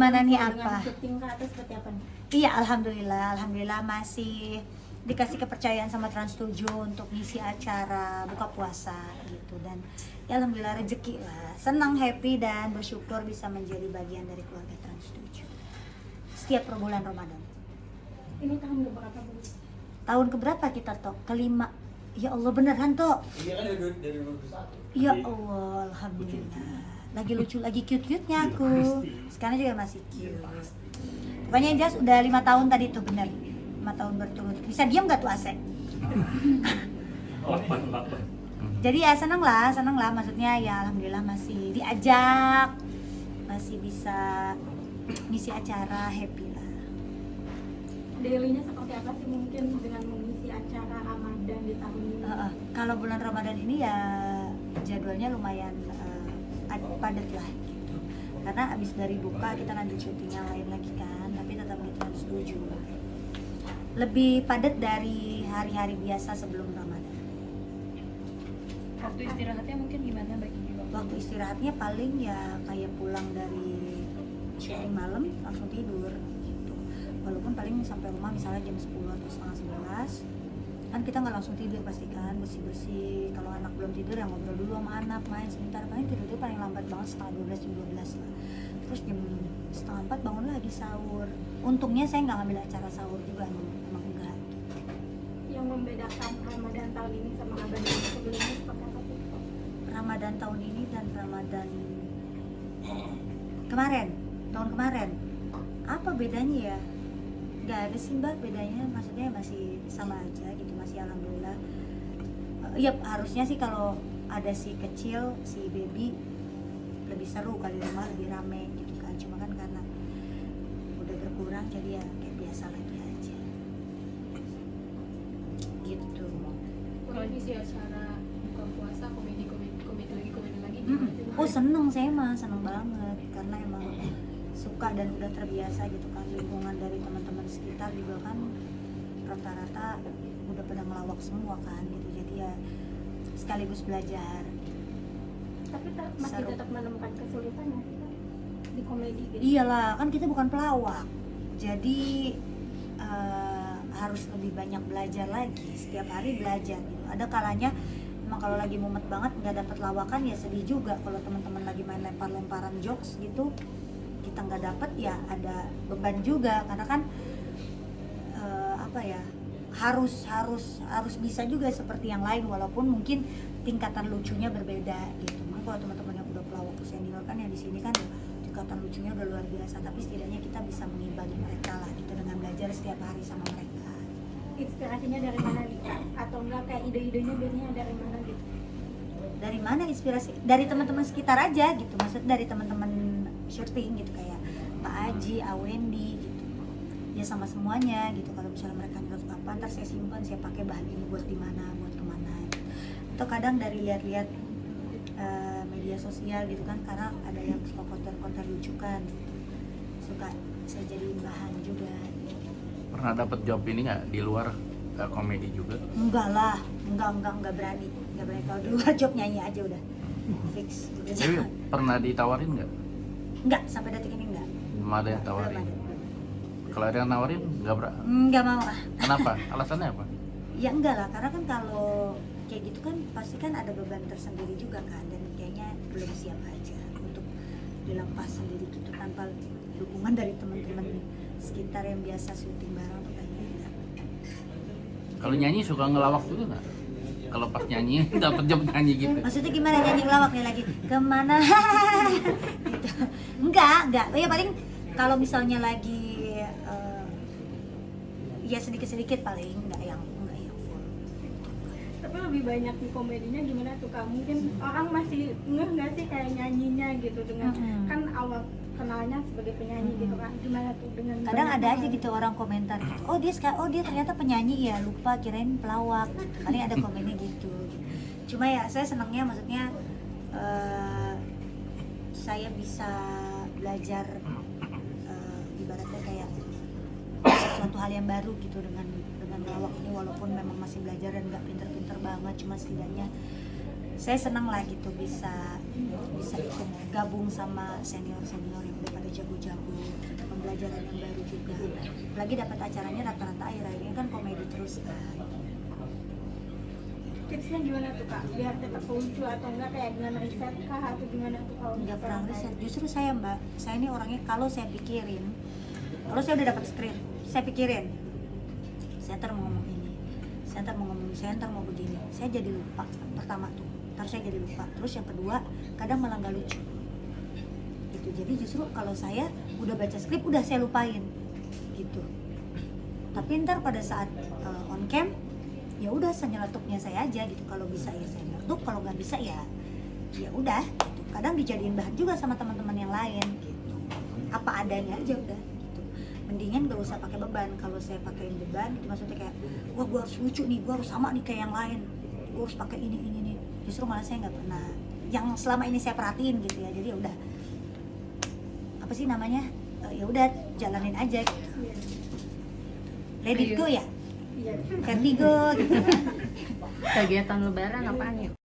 Gimana nih dengan apa? syuting kah atau seperti apa nih? Iya, alhamdulillah masih dikasih kepercayaan sama Trans 7 untuk ngisi acara buka puasa gitu, dan ya alhamdulillah rezeki lah. Senang, happy dan bersyukur bisa menjadi bagian dari keluarga Trans 7 setiap per bulan Ramadan. Ini tahun keberapa Bu? Tahun keberapa kita Tok? Kelima. Ya Allah, beneran Tok? Iya kan dari 2021. Ya Allah, alhamdulillah. Lagi lucu, lagi cute-cute-nya aku. Sekarang juga masih cute. Pokoknya yang jelas udah 5 tahun tadi tuh, bener 5 tahun berturut-turut. Bisa diam gak tuh Asep? Jadi ya seneng lah, maksudnya ya alhamdulillah masih diajak, masih bisa ngisi acara, happy lah. Daily-nya seperti apa sih mungkin dengan mengisi acara Ramadan di tahun ini? Kalau bulan Ramadan ini ya jadwalnya lumayan padat lah gitu. Karena abis dari buka kita lanjut syutingnya lain lagi kan, tapi tetap di Trans 7. Lebih padat dari hari-hari biasa sebelum Ramadan. Waktu istirahatnya mungkin gimana bagi Bapak? Waktu istirahatnya paling ya kayak pulang dari syuting malam langsung tidur gitu. Walaupun paling sampai rumah misalnya jam 10 atau setengah 11, kan kita nggak langsung tidur pasti kan, bersih-bersih. Kalau anak belum tidur ya ngobrol dulu sama anak, main sebentar, paling tidur paling lambat banget setengah 12, jam 12 lah. Terus jam setengah 4 bangun lagi sahur. Untungnya saya nggak ngambil acara sahur juga, emang enggak. Yang membedakan Ramadan tahun ini sama Ramadan sebelumnya seperti apa sih? Ramadan tahun ini dan Ramadan kemarin, tahun kemarin, apa bedanya ya? Nggak ada sih Mbak bedanya, maksudnya masih sama aja gitu, masih alhamdulillah. Iya, harusnya sih kalau ada si kecil, si baby lebih seru kali, rumah lebih rame gitu kan, cuma kan karena udah berkurang jadi ya kayak biasa lagi aja gitu. Kalau isi acara buka puasa komedi lagi Oh seneng, saya mah seneng banget karena emang suka dan udah terbiasa gitu kan. Lingkungan dari teman-teman sekitar juga kan rata-rata udah pada ngelawak semua kan gitu, jadi ya sekaligus belajar. Tapi masih Seru. tetap menemukan kesulitan nggak sih Kak, di komedi gitu? Iyalah, kan kita bukan pelawak, jadi harus lebih banyak belajar lagi, setiap hari belajar gitu. Ada kalanya emang kalau lagi mumet banget nggak dapat lawakan ya sedih juga. Kalau teman-teman lagi main lempar-lemparan jokes gitu kita nggak dapat ya ada beban juga, karena kan apa ya, harus bisa juga seperti yang lain walaupun mungkin tingkatan lucunya berbeda gitu. Mungkin kalau teman-teman yang udah pelawak senior kan yang di sini kan tingkatan lucunya udah luar biasa, tapi setidaknya kita bisa mengimbangi mereka lah gitu dengan belajar setiap hari sama mereka. Inspirasinya dari mana nih Kak? Atau enggak kayak ide-idenya biasanya dari mana gitu? Dari mana inspirasi? Dari teman-teman sekitar aja gitu, maksudnya dari teman-teman syuting gitu, kayak Pak Aji, Awendi gitu ya, sama semuanya gitu. Kalau misalnya mereka nyuruh apa, ntar saya simpan, saya pakai bahan ini buat di mana, buat kemana gitu. Atau kadang dari lihat-lihat media sosial gitu kan, karena ada yang suka konten-konten lucu kan gitu. Suka saya jadiin bahan juga gitu. Pernah dapat job ini nggak di luar komedi juga? Enggak lah, enggak berani kalau di luar job nyanyi aja udah fix gitu. Tapi pernah ditawarin nggak? Enggak, sampai detik ini enggak. Belum ada yang tawarin. Belum ada. Kalau ada yang nawarin nggak Enggak mau ah. Kenapa? Alasannya apa? Ya enggak lah, karena kan kalau kayak gitu kan pasti kan ada beban tersendiri juga kan, dan kayaknya belum siap aja untuk dilepas sendiri gitu tanpa dukungan dari teman-teman sekitar yang biasa syuting bareng tuh kayaknya enggak. Kalau nyanyi suka ngelawak juga nggak? Kalau pas nyanyi dapat job nyanyi gitu. Maksudnya gimana nyanyi ngelawak nih lagi? Kemana? Gitu. Enggak. Ya paling kalau misalnya lagi ya sedikit-sedikit paling, enggak yang full. Tapi lebih banyak di komedinya gimana tuh Kak? Mungkin orang masih ngeh nggak sih kayak nyanyinya gitu dengan kan awal kenalnya sebagai penyanyi gitu kan, gimana tuh dengan Kadang banyak ada aja orang? gitu orang komentar gitu, oh dia ternyata penyanyi ya, lupa kirain pelawak. Paling ada komennya gitu. Cuma ya saya senangnya, maksudnya saya bisa belajar ibaratnya kayak sesuatu hal yang baru gitu dengan melawak ini, walaupun memang masih belajar dan nggak pinter-pinter banget, cuma setidaknya saya senang lah gitu bisa ikut gabung sama senior yang udah pada jago-jago, pembelajaran yang baru juga. Lagi dapat acaranya rata-rata akhir-akhir ini kan komedi terus kan. Tipsnya gimana tuh kak biar tetap lucu atau enggak, kayak dengan riset kah atau gimana tuh kalau Nggak misalnya pernah kayak- riset. Justru saya mbak, saya ini orangnya kalau saya pikirin, kalau saya udah dapat skrip, saya pikirin, saya ntar mau ngomong ini, saya ntar mau ngomong ini, saya ntar mau begini, saya jadi lupa. Pertama tuh, ntar saya jadi lupa. Terus yang kedua, kadang malah nggak lucu. Gitu. Jadi justru kalau saya udah baca skrip, udah saya lupain, gitu. Tapi ntar pada saat on cam, ya udah senyeletuknya saya aja gitu. Kalau bisa ya saya nyeletuk, kalau nggak bisa ya udah gitu. Kadang dijadiin bahan juga sama teman-teman yang lain gitu, apa adanya aja udah gitu. Mendingan gak usah pakai beban. Kalau saya pakein beban itu maksudnya kayak wah gue harus lucu nih, gue harus sama nih kayak yang lain, gue harus pakai ini nih, justru malah saya nggak pernah yang selama ini saya perhatiin gitu ya. Jadi ya udah, apa sih namanya, ya udah jalanin aja gitu. Iya. Let it go ya, Iya. vertigo gitu. Kegiatan lebaran apaan yuk?